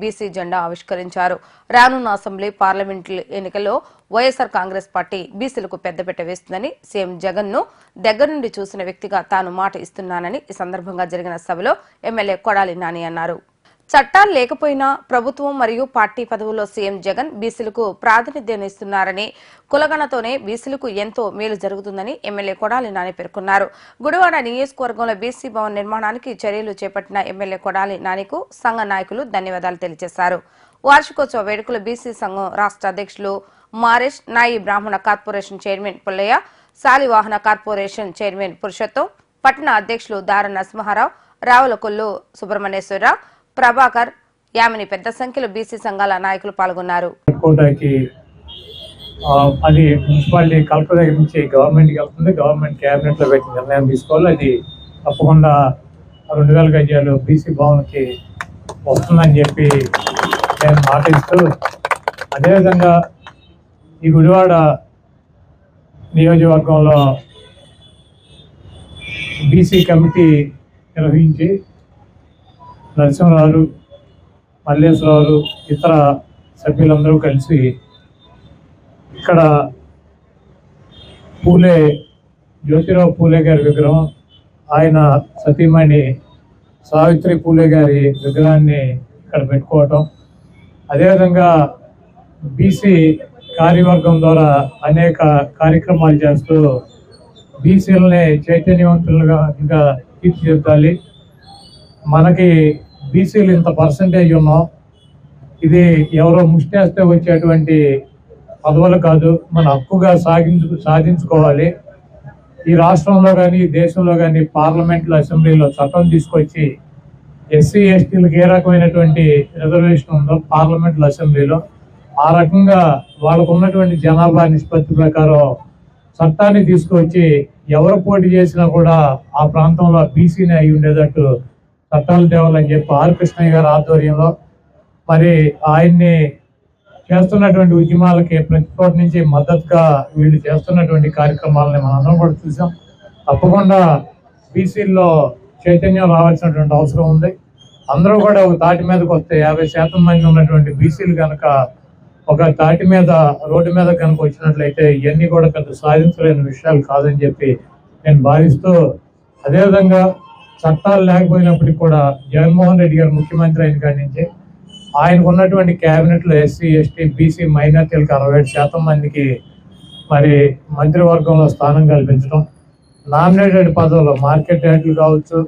BC జెండా ఆవిష్కరించారు. రానున్న అసెంబ్లీ పార్లమెంటు ఎన్నికల్లో వైఎస్ఆర్ కాంగ్రెస్ పార్టీ బీసీలకు పెద్దపీట వేస్తుందని సీఎం జగన్ ను దగ్గర నుండి చూసిన వ్యక్తిగా తాను మాట ఇస్తున్నానని ఈ సందర్భంగా జరిగిన సభలో ఎమ్మెల్యే కొడాలి నాని అన్నారు. చట్టాలు లేకపోయినా ప్రభుత్వం మరియు పార్టీ పదవుల్లో సీఎం జగన్ బీసీలకు ప్రాతినిధ్యం ఇస్తున్నారని, కులగణతోనే బీసీలకు ఎంతో మేలు జరుగుతుందని ఎమ్మెల్యే కొడాలి నాని పేర్కొన్నారు. గుడివాడ నియోజకవర్గంలో బీసీ భవన్ నిర్మాణానికి చర్యలు చేపట్టిన ఎమ్మెల్యే కొడాలి నానికు సంఘ నాయకులు ధన్యవాదాలు తెలియజేశారు. వార్షికోత్సవ వేడుకలు బీసీ సంఘం రాష్ట్ర అధ్యక్షులు Maresh, Nayi Brahmana corporation chairman Pullaiah, Shalivahana corporation chairman Purushottam, పట్టణ అధ్యక్షులు దార నరసింహారావు, రావులకొల్లు సుబ్రహ్మణ్యేశ్వరరావు, ప్రభాకర్, యామిని పెద్ద సంఖ్యలో బీసీ సంఘాల నాయకులు పాల్గొన్నారు. అది మున్సిపాలిటీ కలెక్టర్ దగ్గర నుంచి గవర్నమెంట్కి వెళ్తుంది. గవర్నమెంట్ క్యాబినెట్ లో పెట్టి నిర్ణయం తీసుకోవాలి. అది తప్పకుండా 2000 గజాలు బీసీ భవన్కి వస్తుందని చెప్పి నేను మాటిస్తూ, అదేవిధంగా ఈ గుడివాడ నియోజకవర్గంలో బీసీ కమిటీ నిర్వహించి నరసింహరావు, మల్లేశ్వరరావు, ఇతర సభ్యులందరూ కలిసి ఇక్కడ జ్యోతిరావు పూలే గారి విగ్రహం, ఆయన సతీమణి సావిత్రి పూలే గారి విగ్రహాన్ని ఇక్కడ పెట్టుకోవటం, అదేవిధంగా బీసీ కార్యవర్గం ద్వారా అనేక కార్యక్రమాలు చేస్తూ బీసీలని చైతన్యవంతులుగా ఇంకా తీర్చిదిద్దాలి. మనకి బీసీలు ఇంత పర్సంటేజ్ ఉన్నాం, ఇది ఎవరో ముష్టేస్తే వచ్చేటువంటి పదవులు కాదు, మన హక్కుగా సాధించుకోవాలి. ఈ రాష్ట్రంలో కానీ దేశంలో కానీ పార్లమెంట్లో అసెంబ్లీలో చట్టం తీసుకొచ్చి ఎస్సీ ఎస్టీలకు ఏ రకమైనటువంటి రిజర్వేషన్ ఉందో పార్లమెంట్లో అసెంబ్లీలో ఆ రకంగా వాళ్ళకు ఉన్నటువంటి జనాభా నిష్పత్తి ప్రకారం చట్టాన్ని తీసుకొచ్చి ఎవరు పోటీ చేసినా కూడా ఆ ప్రాంతంలో బీసీని అయి ఉండేటట్టు చట్టాలు తేవాలని చెప్పి ఆర్ కృష్ణయ్య గారి ఆధ్వర్యంలో మరి ఆయన్ని చేస్తున్నటువంటి ఉద్యమాలకి ప్రతి చోట నుంచి మద్దతుగా వీళ్ళు చేస్తున్నటువంటి కార్యక్రమాలని మనందరం కూడా చూసాం. తప్పకుండా బీసీల్లో చైతన్యం రావాల్సినటువంటి అవసరం ఉంది. అందరూ కూడా ఒక తాటి మీదకి వస్తే 50% మంది ఉన్నటువంటి బీసీలు కనుక ఒక తాటి మీద రోడ్డు మీద కనుక వచ్చినట్లయితే ఇవన్నీ కూడా పెద్ద సాధించలేని విషయాలు కాదని చెప్పి నేను భావిస్తూ, అదేవిధంగా చట్టాలు లేకపోయినప్పటికీ కూడా జగన్మోహన్ రెడ్డి గారు ముఖ్యమంత్రి అయిన కాడి నుంచి ఆయనకు ఉన్నటువంటి క్యాబినెట్లో ఎస్సీ ఎస్టీ బీసీ మైనార్టీలకు 67% మందికి మరి మంత్రివర్గంలో స్థానం కల్పించడం, నామినేటెడ్ పదవులు మార్కెట్ రేట్లు కావచ్చు,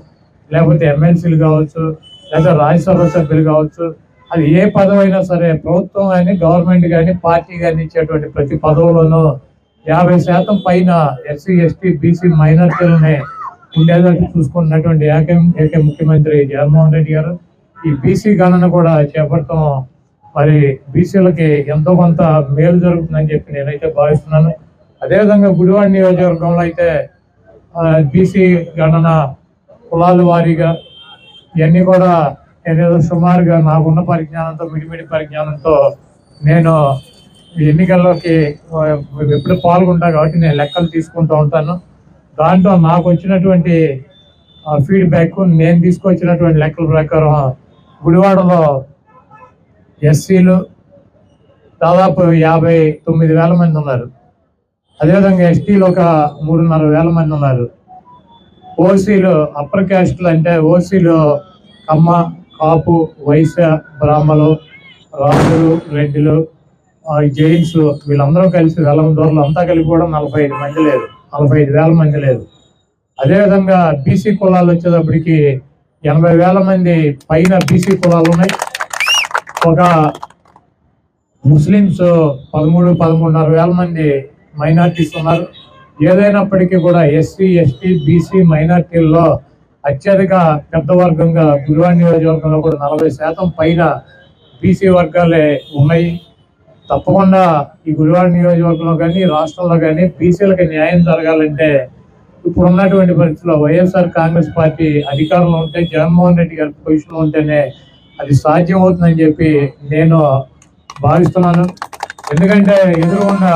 లేకపోతే ఎమ్మెల్సీలు కావచ్చు, లేదా రాజ్యసభ సభ్యులు కావచ్చు, అది ఏ పదవి అయినా సరే ప్రభుత్వం కానీ గవర్నమెంట్ కానీ పార్టీ కానీ ఇచ్చేటువంటి ప్రతి పదవులోనూ 50% పైన ఎస్సీ ఎస్టీ బీసీ మైనార్టీలనే ఉండేటట్టు చూసుకున్నటువంటి ఏకే ముఖ్యమంత్రి జగన్మోహన్ రెడ్డి గారు ఈ బీసీ గణన కూడా చేపడతాం. మరి బీసీలకి ఎంతో కొంత మేలు జరుగుతుందని చెప్పి నేనైతే భావిస్తున్నాను. అదేవిధంగా గుడివాడ నియోజకవర్గంలో అయితే బీసీ గణన కులాల వారీగా ఇవన్నీ కూడా ఏదేదో సుమారుగా నాకున్న పరిజ్ఞానంతో మిడిమిడి పరిజ్ఞానంతో నేను ఎన్నికల్లోకి ఎప్పుడు పాల్గొంటా కాబట్టి నేను లెక్కలు తీసుకుంటూ ఉంటాను. దాంట్లో నాకు వచ్చినటువంటి ఫీడ్బ్యాక్, నేను తీసుకొచ్చినటువంటి లెక్కల ప్రకారం గుడివాడలో ఎస్సీలు దాదాపు 59,000 మంది ఉన్నారు. అదేవిధంగా ఎస్టీలు ఒక 3,500 మంది ఉన్నారు. ఓసీలు అప్పర్ క్యాస్టులు అంటే ఓసీలు కమ్మ, కాపు, వైశ్య, బ్రాహ్మలు, రాజులు, రెడ్డిలు, జైన్స్ వీళ్ళందరూ కలిసి వెలందూరులు అంతా కలిపి కూడా 45,000 మంది లేదు. అదేవిధంగా బీసీ కులాలు వచ్చేటప్పటికి 80,000 మంది పైన బీసీ కులాలు ఉన్నాయి. ఒక ముస్లిమ్స్ 13,500 మంది మైనార్టీస్ ఉన్నారు. ఏదైనప్పటికీ కూడా ఎస్సీ ఎస్టీ బీసీ మైనార్టీల్లో అత్యధిక పెద్ద వర్గంగా గుడివాడ నియోజకవర్గంలో కూడా 40% పైన బీసీ వర్గాలే ఉన్నాయి. తప్పకుండా ఈ గుడివాడ నియోజకవర్గంలో కానీ రాష్ట్రంలో కానీ బీసీలకు న్యాయం జరగాలంటే ఇప్పుడు ఉన్నటువంటి పరిస్థితుల్లో వైఎస్ఆర్ కాంగ్రెస్ పార్టీ అధికారంలో ఉంటే, జగన్మోహన్ రెడ్డి గారి పొజిషన్లో ఉంటేనే అది సాధ్యం అవుతుందని చెప్పి నేను భావిస్తున్నాను. ఎందుకంటే ఎదురుగా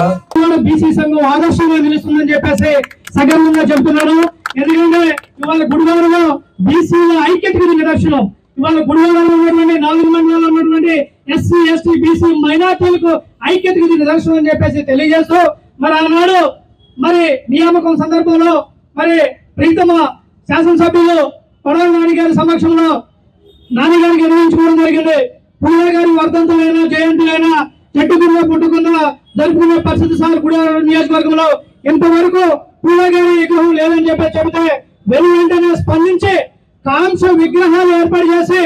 బీసీ సంఘం ఆదర్శంగా నిలుస్తుందని చెప్పేసి సగర్వంగా చెబుతున్నారు. ఎందుకంటే ఇవాళ గుడివాడలో బీసీల ఐక్యతకు నిదర్శనం. ఇవాళ గుడివాడలో ఉన్నటువంటి 4 మండలాల్లో ఉన్నటువంటి ఎస్సీ ఎస్టీ బీసీ మైనార్టీలకు ఐక్యతకు ఇది నిదర్శనం అని చెప్పేసి తెలియజేస్తూ మరి ఆనాడు మరి నియామకం సందర్భంలో మరి ప్రీతమ శాసనసభ్యులు కొడాల నాని గారి సమక్షంలో నాని గారికి నిర్వహించుకోవడం జరిగింది. పూలే గారి వర్ధంతులైనా జయంతులైనా చెట్టు కింద పుట్టుకున్న జరుపుకునే పరిస్థితి సార్ గుడివాడ నియోజకవర్గంలో ఇంతవరకు పూలే గారి విగ్రహం లేదని చెప్పి చెబితే వెంటనే స్పందించి కాంస్య విగ్రహాలు ఏర్పాటు చేసి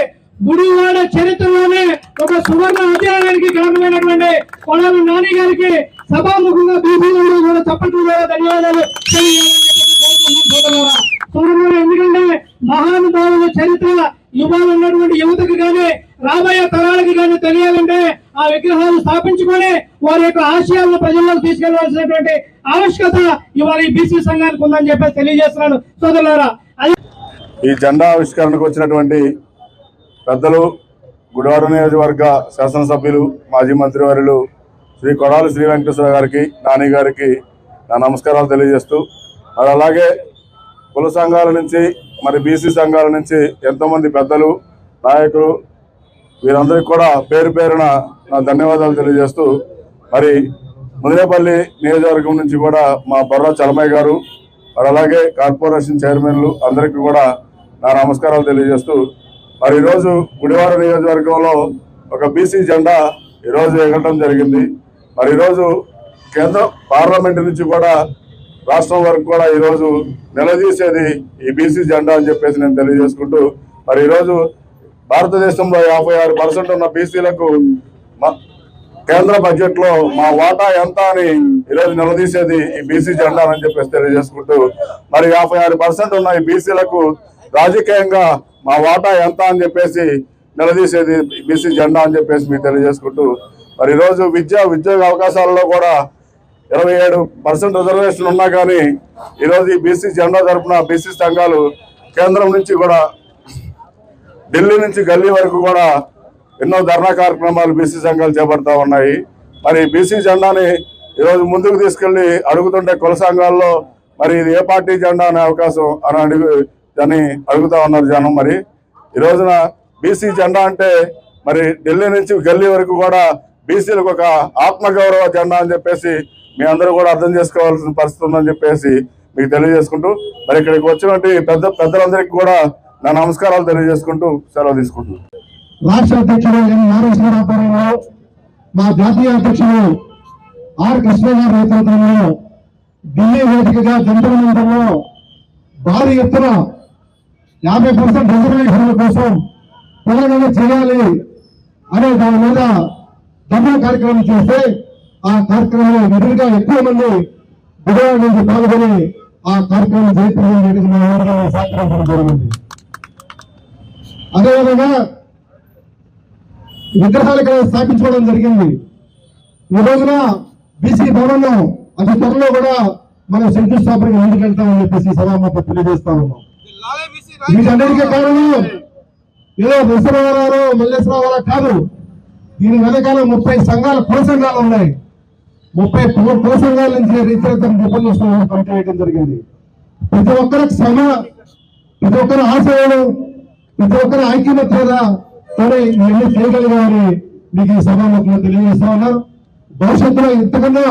గుడివాడ చరిత్రలోనే ఒక సువర్ణ అధ్యాయానికి కారణమైనటువంటి కొడాలి నాని గారికి సభాముఖంగా బీసీలు కూడా చప్పట్లు ద్వారా ధన్యవాదాలు తెలియజేయాలని. ఎందుకంటే మహానుభావుల చరిత్ర ఇవాళ ఉన్నటువంటి యువతకు కానీ రాబోయే తరాలకి కానీ తెలియాలంటే ఆ విగ్రహాలు స్థాపించుకొని వారి యొక్క ఆశయాలను ప్రజల్లోకి తీసుకెళ్లవలసినటువంటి ఆవశ్యకత ఇవాళ ఈ బీసీ సంఘానికి ఉందని చెప్పి తెలియజేస్తున్నాను సోదరులారా. ఈ జెండా ఆవిష్కరణకు వచ్చినటువంటి పెద్దలు గుడివాడ నియోజకవర్గ శాసనసభ్యులు మాజీ మంత్రివర్యులు శ్రీ కొడాలి శ్రీ వెంకటేశ్వర గారికి నాని గారికి నా నమస్కారాలు తెలియజేస్తూ మరి అలాగే కుల సంఘాల నుంచి మరి బీసీ సంఘాల నుంచి ఎంతోమంది పెద్దలు నాయకులు వీరందరికీ కూడా పేరు పేరున నా ధన్యవాదాలు తెలియజేస్తూ మరి ముదినేపల్లి నియోజకవర్గం నుంచి కూడా మా బొర్రా చలమయ్య గారు మరి అలాగే కార్పొరేషన్ చైర్మన్లు అందరికీ కూడా నా నమస్కారాలు తెలియజేస్తూ మరి ఈరోజు గుడివాడ నియోజకవర్గంలో ఒక బీసీ జెండా ఈరోజు ఎగరడం జరిగింది. మరి ఈరోజు కేంద్ర పార్లమెంటు నుంచి కూడా రాష్ట్రం వరకు కూడా ఈరోజు నిలదీసేది ఈ బీసీ జెండా అని చెప్పేసి నేను తెలియజేసుకుంటూ మరి ఈరోజు భారతదేశంలో 56% ఉన్న బీసీలకు కేంద్ర బడ్జెట్ లో మా వాటా ఎంత అని ఈరోజు నిలదీసేది ఈ బీసీ జెండా అని చెప్పేసి తెలియజేసుకుంటూ మరి 56% ఉన్న ఈ బీసీలకు రాజకీయంగా మా వాటా ఎంత అని చెప్పేసి నిలదీసేది బీసీ జెండా అని చెప్పేసి మీకు తెలియజేసుకుంటూ మరి ఈరోజు ఉద్యోగ అవకాశాలలో కూడా 27% రిజర్వేషన్ ఉన్నా కానీ ఈరోజు ఈ బీసీ జెండా తరపున బీసీ సంఘాలు కేంద్రం నుంచి కూడా ఢిల్లీ నుంచి గల్లీ వరకు కూడా ఎన్నో ధర్నా కార్యక్రమాలు బీసీ సంఘాలు చేపడతా ఉన్నాయి. మరి బీసీ జెండాని ఈరోజు ముందుకు తీసుకెళ్లి అడుగుతుంటే కుల సంఘాల్లో మరి ఇది ఏ పార్టీ జెండా అనే అవకాశం అని అడుగుతా ఉన్నారు జనం. మరి ఈ రోజున బీసీ జెండా అంటే మరి ఢిల్లీ నుంచి గల్లీ వరకు కూడా బీసీలకు ఒక ఆత్మగౌరవ జెండా అని చెప్పేసి మీ అందరూ కూడా అర్థం చేసుకోవాల్సిన పరిస్థితి ఉందని చెప్పేసి మీకు తెలియజేసుకుంటూ మరి ఇక్కడికి వచ్చినటువంటి పెద్దలందరికీ కూడా నా నమస్కారాలు తెలియజేసుకుంటూ సెలవు తీసుకుంటున్నాను. రాష్ట్ర అధ్యక్షుడు నారాయణరావు మా జాతీయ అధ్యక్షుడు ఆర్ కృష్ణ గారి నేతృత్వంలో ఢిల్లీ వేదికగా జంతర్ మందిరంలో భారీ ఎత్తున 50% రిజర్వేషన్ల కోసం తెలంగాణ చేయాలి అనే దాని మీద ధర్నా కార్యక్రమం చేస్తే ఆ కార్యక్రమంలో ఎదురుగా ఎక్కువ మంది గుడివాడ నుంచి పాల్గొని ఆ కార్యక్రమం జయప్రదం సహకరించడం జరిగింది. అదేవిధంగా విగ్రహాలు ఇక్కడ స్థాపించుకోవడం జరిగింది. ఈ రోజున బీసీ భవనంలో అతి త్వరలో కూడా మనం శంకుస్థాపనకి ముందుకెళ్తామని చెప్పేసి సభాముఖంగా తెలియజేస్తా ఉన్నాం. వీటన్నిటికీ కారణం ఏదో విశ్వరావు మల్లేశ్వరరావు కాదు. దీని వెనకాల 30 సంఘాలు కుల సంఘాలు ఉన్నాయి. 30 కుల సంఘాల నుంచి రీతితో రూపొందించడం కమిటీ వేయడం జరిగింది. ప్రతి ఒక్కరికి ప్రతి ఒక్కరి ఆశయాలు ప్రతి ఒక్కరి ఐక్యమత్యత ఇవన్నీ చేయగలిగామని మీకు ఈ సభాముఖంగా తెలియజేస్తా ఉన్నారు. భవిష్యత్తులో ఇంతకన్నా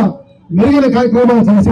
మెరుగైన కార్యక్రమాలు చేసి